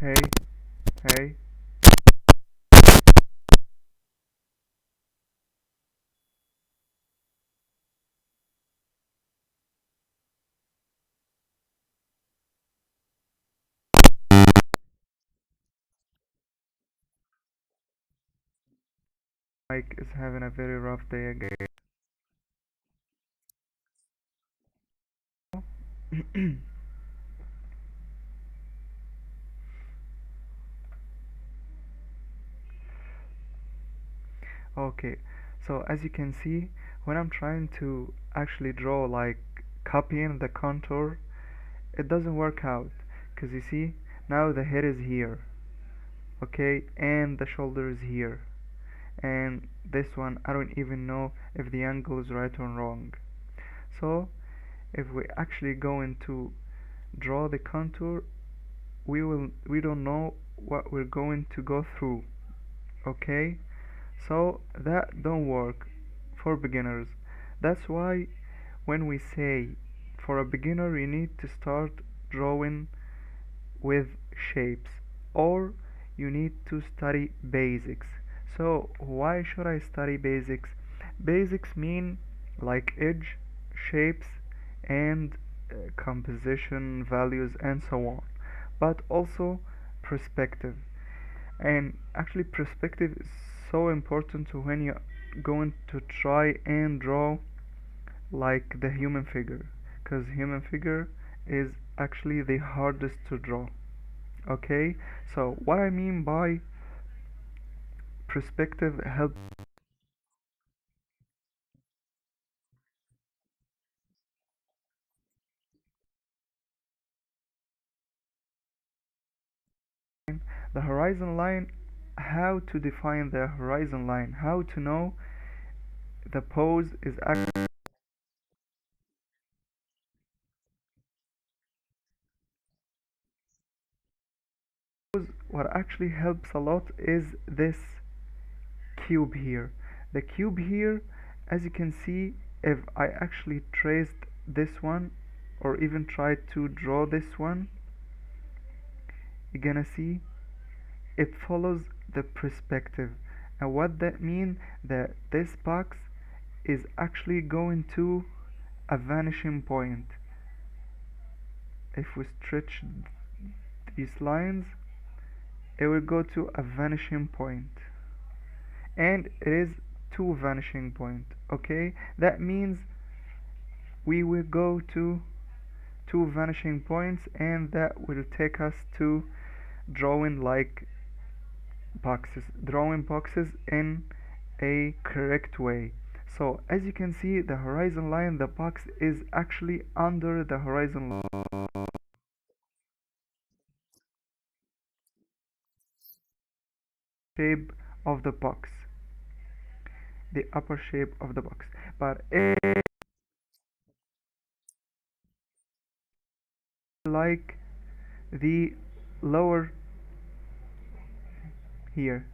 Hey, hey. Mike is having a very rough day again. Okay, so as you can see, when I'm trying to actually draw like copying the contour, it doesn't work out. Cause you see, now the head is here, okay, and the shoulder is here. And this one, I don't even know if the angle is right or wrong. So, if we actually go into draw the contour, we don't know what we're going to go through, okay? So that don't work for beginners. That's why when we say for a beginner you need to start drawing with shapes, or you need to study basics. So why should I study basics? Basics mean like edge, shapes, and composition, values, and so on. But also perspective. And actually perspective is so important when you're going to try and draw like the human figure, because human figure is actually the hardest to draw. Okay, so what I mean by perspective help the horizon line, how to define the horizon line, how to know the pose is actually what actually helps a lot is this cube here. The cube here, as you can see, if I actually traced this one or even tried to draw this one, you're gonna see it follows the perspective. And what that means, that this box is actually going to a vanishing point. If we stretch these lines, it will go to a vanishing point, and it is two vanishing point. Okay, that means we will go to two vanishing points, and that will take us to drawing like drawing boxes in a correct way. So as you can see, the horizon line, the box is actually under the horizon shape of the box, the upper shape of the box, but it like the lower here,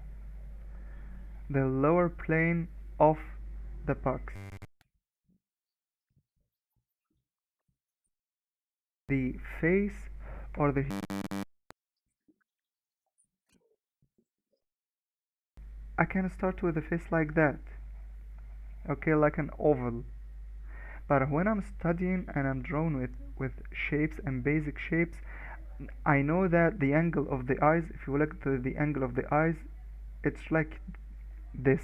the lower plane of the box, the face or the I can start with a face like that, okay, like an oval. But when I'm studying and I'm drawing with shapes and basic shapes, I know that the angle of the eyes, if you look at the angle of the eyes, it's like this.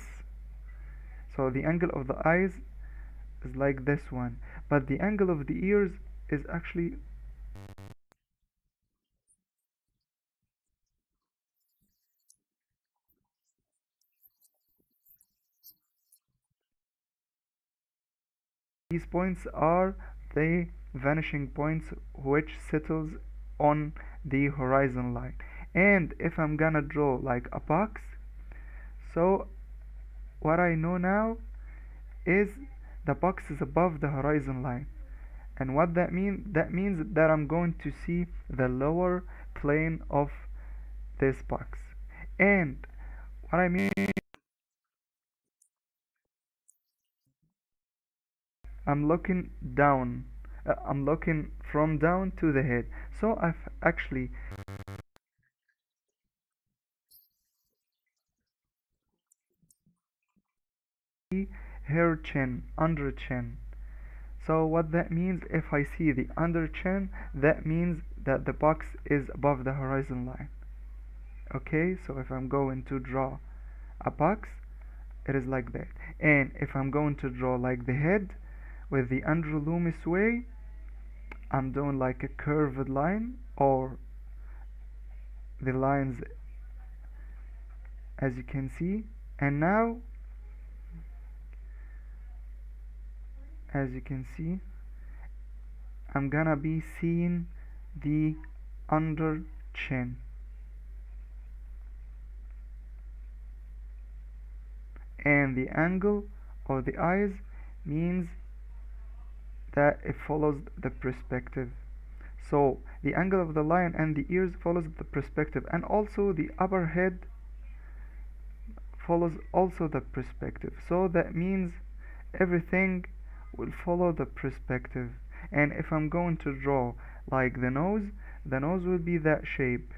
So the angle of the eyes is like this one, but the angle of the ears is actually these points are the vanishing points which settles on the horizon line. And if I'm gonna draw like a box, so what I know now is the box is above the horizon line. And what that means? That means that I'm going to see the lower plane of this box. And what I mean, I'm looking down. I'm looking from down to the head. So I've actually her chin, under chin. So what that means, if I see the under chin, that means that the box is above the horizon line. Okay, so if I'm going to draw a box, it is like that. And if I'm going to draw like the head with the Andrew Loomis way, I'm doing like a curved line, or the lines as you can see. And now, as you can see, I'm gonna be seeing the under chin, and the angle of the eyes means that it follows the perspective. So the angle of the line and the ears follows the perspective, and also the upper head follows also the perspective. So that means everything will follow the perspective. And if I'm going to draw like the nose will be that shape.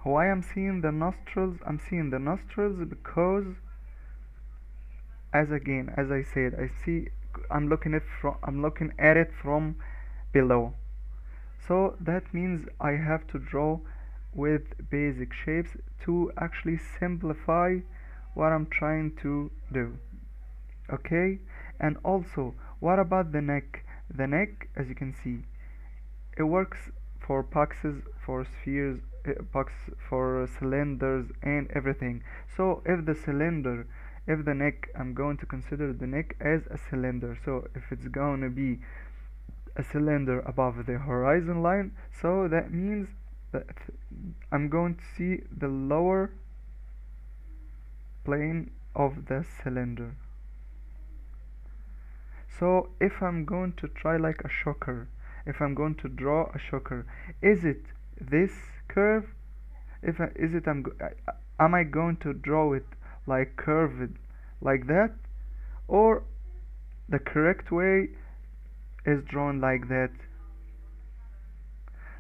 Why I'm seeing the nostrils? I'm seeing the nostrils because, as I said, I'm looking at it from below. So that means I have to draw with basic shapes to actually simplify what I'm trying to do. Okay? And also, what about the neck? The neck, as you can see, it works for boxes, for spheres, box for cylinders and everything. So if the neck, I'm going to consider the neck as a cylinder. So if it's going to be a cylinder above the horizon line, so that means that I'm going to see the lower plane of the cylinder. So if I'm going to try like a shocker, if I'm going to draw a shocker, is it this curve? Am I going to draw it like curved like that, or the correct way is drawn like that?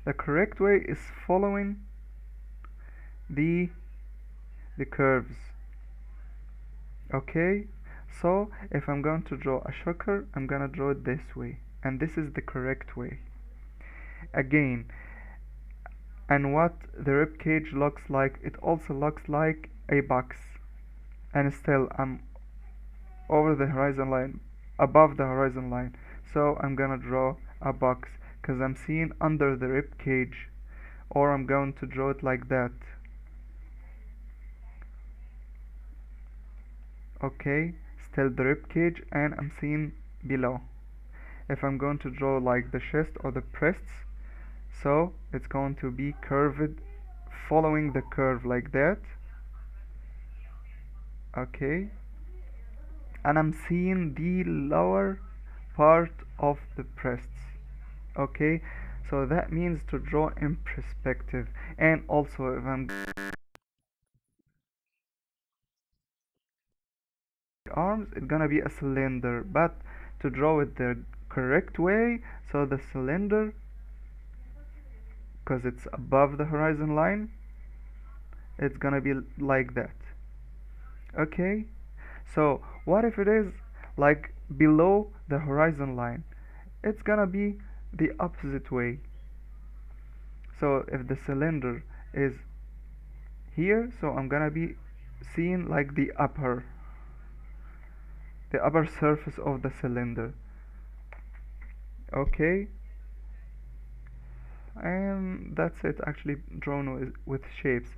The correct way is following the curves. Okay, so if I'm going to draw a shocker, I'm gonna draw it this way, and this is the correct way. Again, and what the rib cage looks like, it also looks like a box, and still I'm over the horizon line, above the horizon line. So I'm gonna draw a box because I'm seeing under the rib cage, or I'm going to draw it like that. Okay, still the rib cage, and I'm seeing below. If I'm going to draw like the chest or the breasts, so it's going to be curved, following the curve like that. Okay, and I'm seeing the lower part of the breasts. Okay, so that means to draw in perspective. And also, if I'm arms, it's gonna be a cylinder, but to draw it the correct way, so the cylinder, because it's above the horizon line, it's gonna be like that. Okay, so what if it is like below the horizon line? It's gonna be the opposite way. So if the cylinder is here, so I'm gonna be seeing like the upper surface of the cylinder. Okay, and that's it, actually drawn with shapes.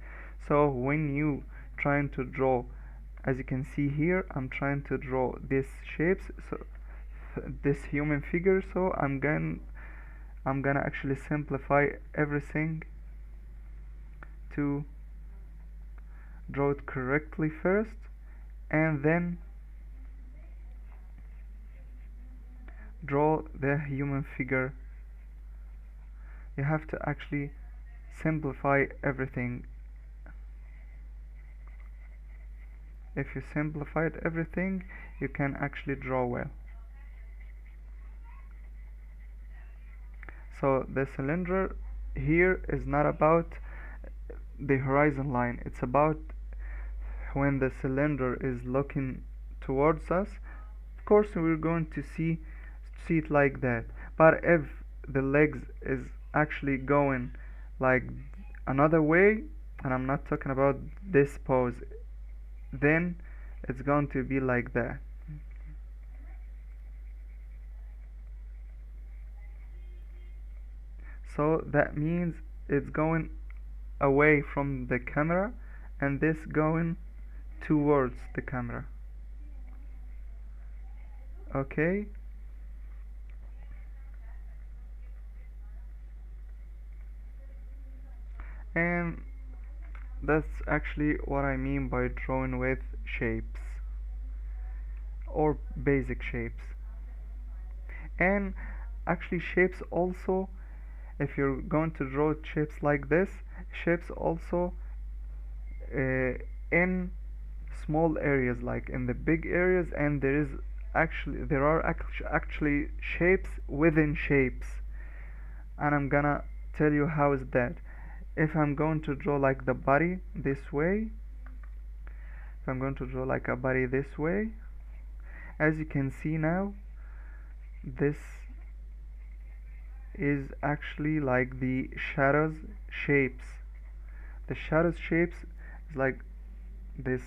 So when you trying to draw, as you can see here, I'm trying to draw these shapes, so this human figure, so I'm gonna actually simplify everything to draw it correctly first, and then draw the human figure. You have to actually simplify everything. If you simplified everything, you can actually draw well. So the cylinder here is not about the horizon line. It's about when the cylinder is looking towards us. Of course we're going to see it like that. But if the legs is actually going like another way, and I'm not talking about this pose, then it's going to be like that. So that means it's going away from the camera, and this going towards the camera. Okay, and that's actually what I mean by drawing with shapes or basic shapes. And actually shapes also, if you're going to draw shapes like this, shapes also uh, in small areas, like in the big areas, and there are actually shapes within shapes, and I'm gonna tell you how is that. If I'm going to draw like the body this way, if I'm going to draw like a body this way, as you can see now, this is actually like the shadows shapes. The shadows shapes is like this.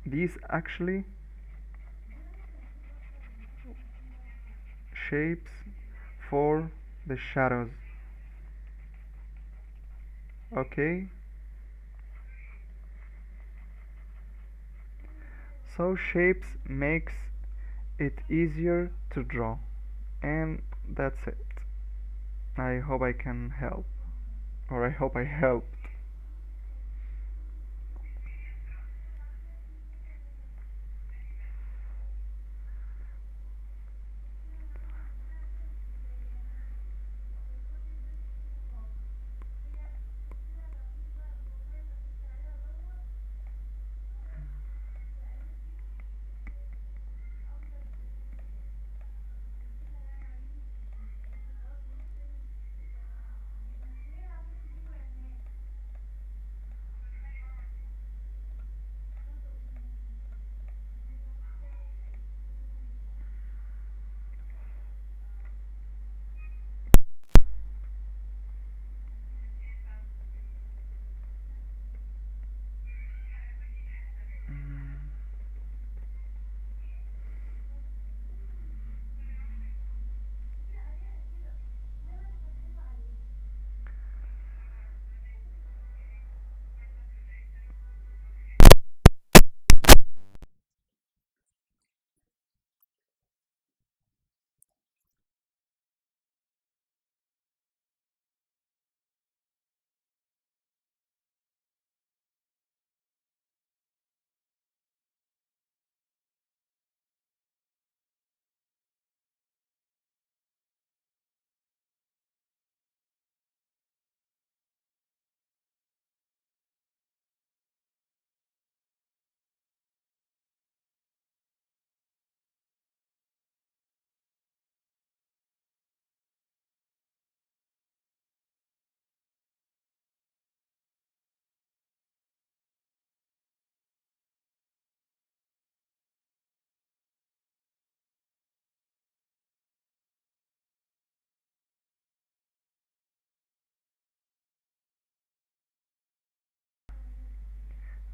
These actually shapes for the shadows. Okay, so shapes makes it easier to draw, and that's it. I hope I can help, or I hope I helped.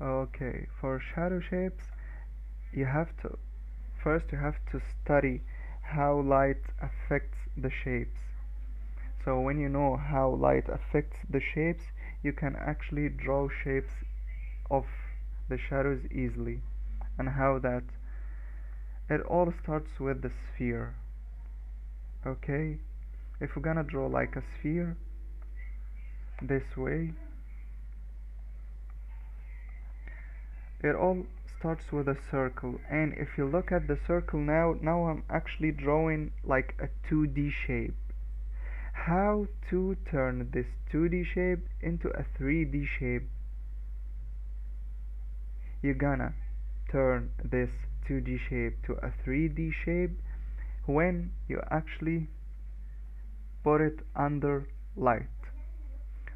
Okay, for shadow shapes, you have to first you have to study how light affects the shapes. So when you know how light affects the shapes, you can actually draw shapes of the shadows easily. And how that it all starts with the sphere. Okay, if we're gonna draw like a sphere this way, it all starts with a circle. And if you look at the circle now I'm actually drawing like a 2D shape. How to turn this 2D shape into a 3D shape? You're gonna turn this 2D shape to a 3D shape when you actually put it under light.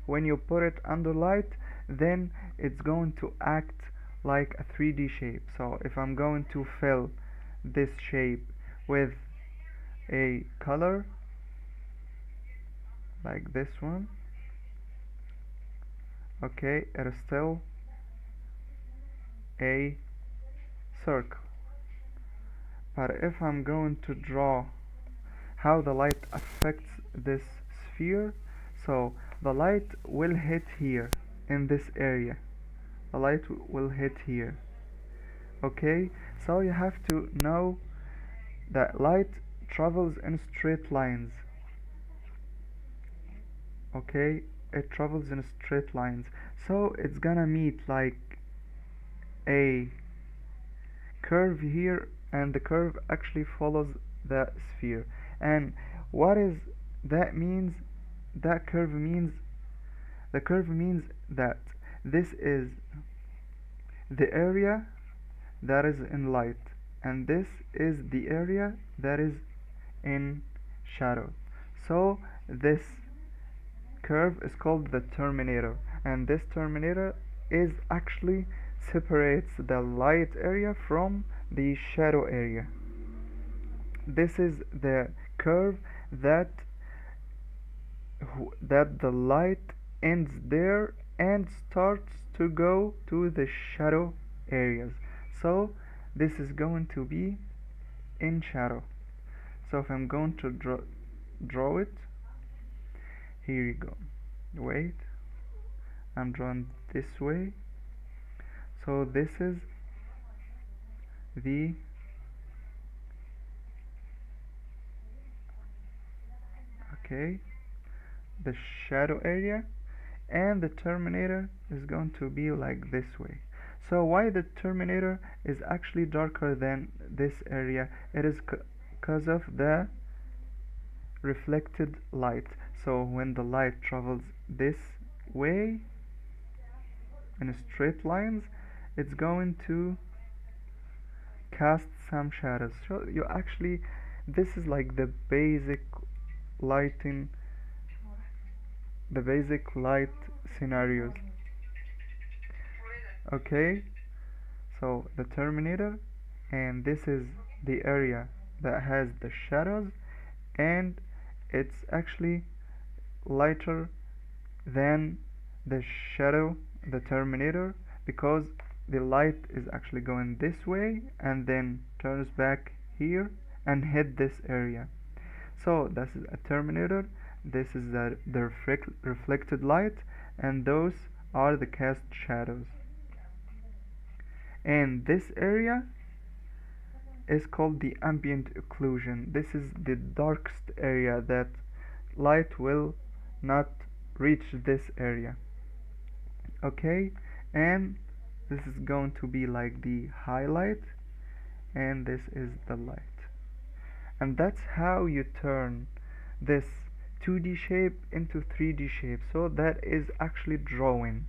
When you put it under light, then it's going to act like a 3D shape. So if I'm going to fill this shape with a color like this one, okay, it is still a circle. But if I'm going to draw how the light affects this sphere, so the light will hit here in this area. The light will hit here. Okay, so you have to know that light travels in straight lines. Okay, it travels in straight lines, so it's gonna meet like a curve here, and the curve actually follows the sphere. And what is that means? That curve means, the curve means that this is the area that is in light, and this is the area that is in shadow. So this curve is called the terminator, and this terminator is actually separates the light area from the shadow area. This is the curve that the light ends there and starts to go to the shadow areas. So this is going to be in shadow. So if I'm going to draw it, here you go. Wait, I'm drawing this way. So this is the the shadow area, and the terminator is going to be like this way. So why the terminator is actually darker than this area? It is because of the reflected light. So when the light travels this way in straight lines, it's going to cast some shadows. So you actually, this is like the basic lighting, the basic light scenarios. Okay, so the terminator, and this is the area that has the shadows, and it's actually lighter than the shadow, the terminator, because the light is actually going this way and then turns back here and hit this area. So this is a terminator, this is the reflected light, and those are the cast shadows. And this area is called the ambient occlusion. This is the darkest area that light will not reach this area. Okay, and this is going to be like the highlight, and this is the light. And that's how you turn this 2D shape into 3D shape. So that is actually drawing.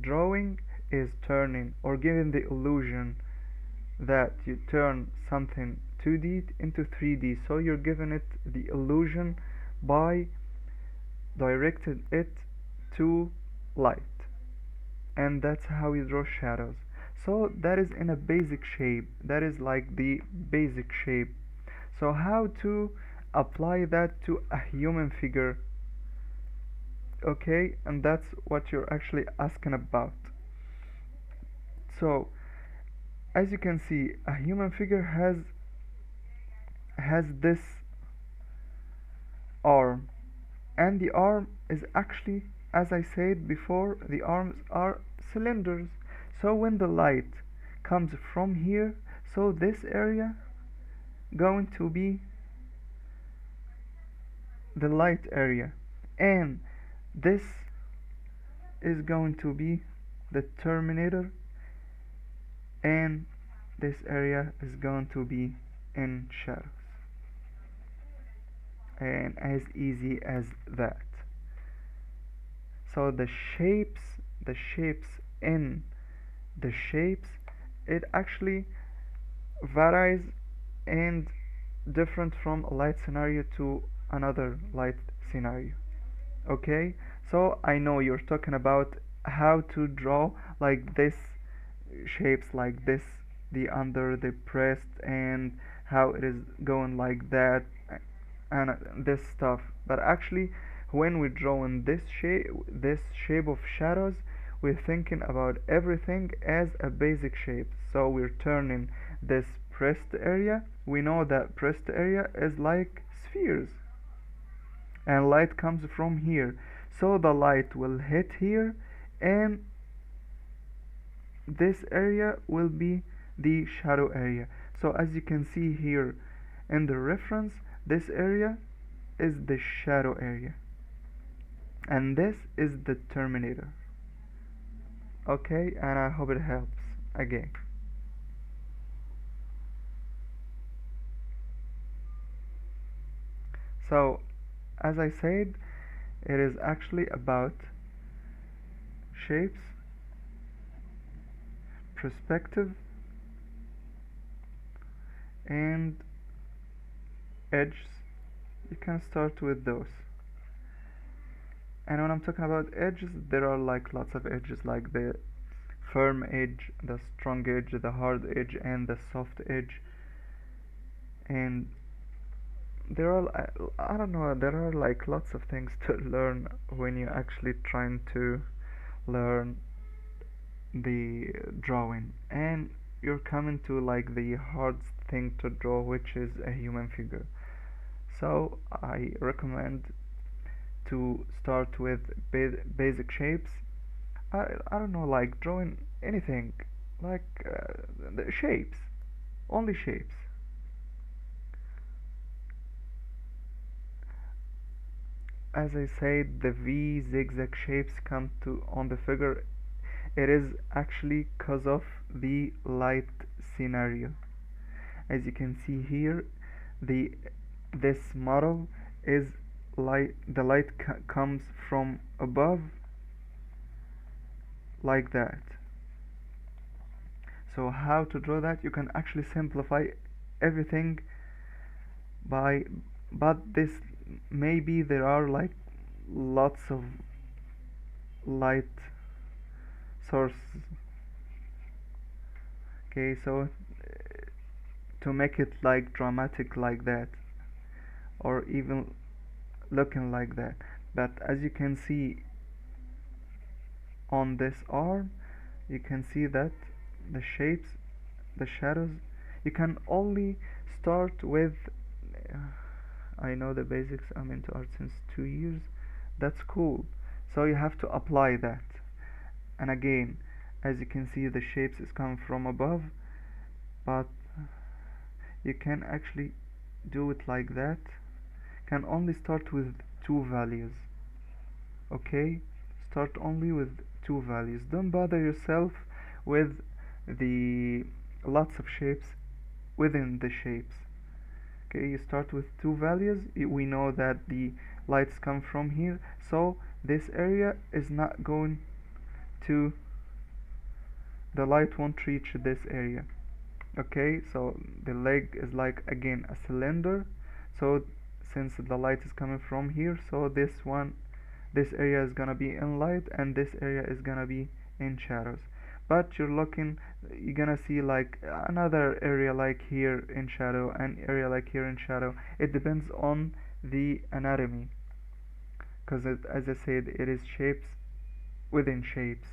Drawing is turning or giving the illusion that you turn something 2D into 3D. So you're giving it the illusion by directing it to light. And that's how you draw shadows. So that is in a basic shape. That is like the basic shape. So how to apply that to a human figure? Okay, and that's what you're actually asking about. So as you can see, a human figure has this arm, and the arm is actually, as I said before, the arms are cylinders. So when the light comes from here, so this area going to be the light area, and this is going to be the terminator, and this area is going to be in shadows. And as easy as that. So the shapes in the shapes, it actually varies and different from a light scenario to another light scenario. Okay, so I know you're talking about how to draw like this, shapes like this, the under, the pressed, and how it is going like that, and this stuff. But actually, when we're drawing this shape of shadows, we're thinking about everything as a basic shape. So we're turning this pressed area, we know that pressed area is like spheres, and light comes from here, so the light will hit here, and this area will be the shadow area. So as you can see here in the reference, this area is the shadow area, and this is the terminator. Okay, and I hope it helps again. So as I said, it is actually about shapes, perspective, and edges. You can start with those. And when I'm talking about edges, there are like lots of edges, like the firm edge, the strong edge, the hard edge, and the soft edge. And there are, I don't know, there are like lots of things to learn when you're actually trying to learn the drawing, and you're coming to like the hard thing to draw, which is a human figure. So I recommend to start with basic shapes. I don't know, like drawing anything, like the shapes, only shapes. As I said, the V zigzag shapes come to on the figure. It is actually cause of the light scenario. As you can see here, the this model is light. The light comes from above like that. So how to draw that? You can actually simplify everything by, but this, maybe there are like lots of light sources. Okay, so to make it like dramatic like that, or even looking like that. But as you can see on this arm, you can see that the shapes, the shadows, you can only start with uh, I know the basics, I'm into art since 2 years. That's cool. So you have to apply that. And again, as you can see, the shapes is coming from above, but you can actually do it like that. Can only start with two values. Okay, start only with two values. Don't bother yourself with the lots of shapes within the shapes. Okay, you start with two values. We know that the lights come from here, so this area is not going to, the light won't reach this area. Okay, so the leg is like again a cylinder, so since the light is coming from here, so this area is gonna be in light, and this area is gonna be in shadows. But you're gonna see like another area like here in shadow, and area like here in shadow. It depends on the anatomy, because as I said, it is shapes within shapes.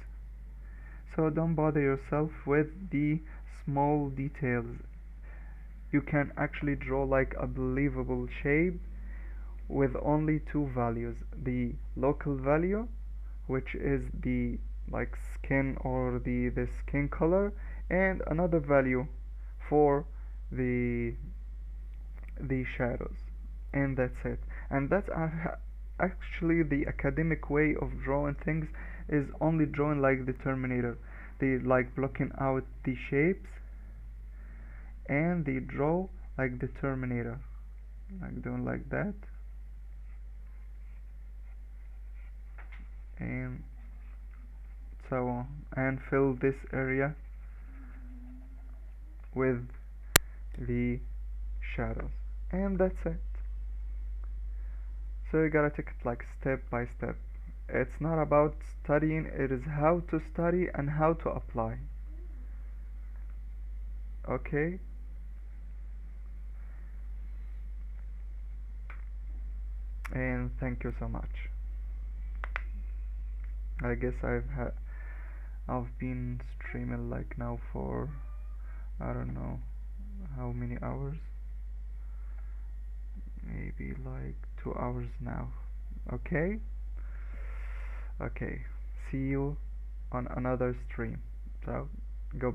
So don't bother yourself with the small details. You can actually draw like a believable shape with only two values: the local value, which is the like skin, or the skin color, and another value for the the shadows, and that's it. And that's actually the academic way of drawing things, is only drawing like the Terminator. They like blocking out the shapes, and they draw like the Terminator, like doing like that, and so on, and fill this area with the shadows, and that's it. So you gotta take it like step by step. It's not about studying, it is how to study and how to apply. Okay? And thank you so much. I guess I've been streaming like now for I don't know how many hours. Maybe like 2 hours now. Okay? Okay. See you on another stream. So go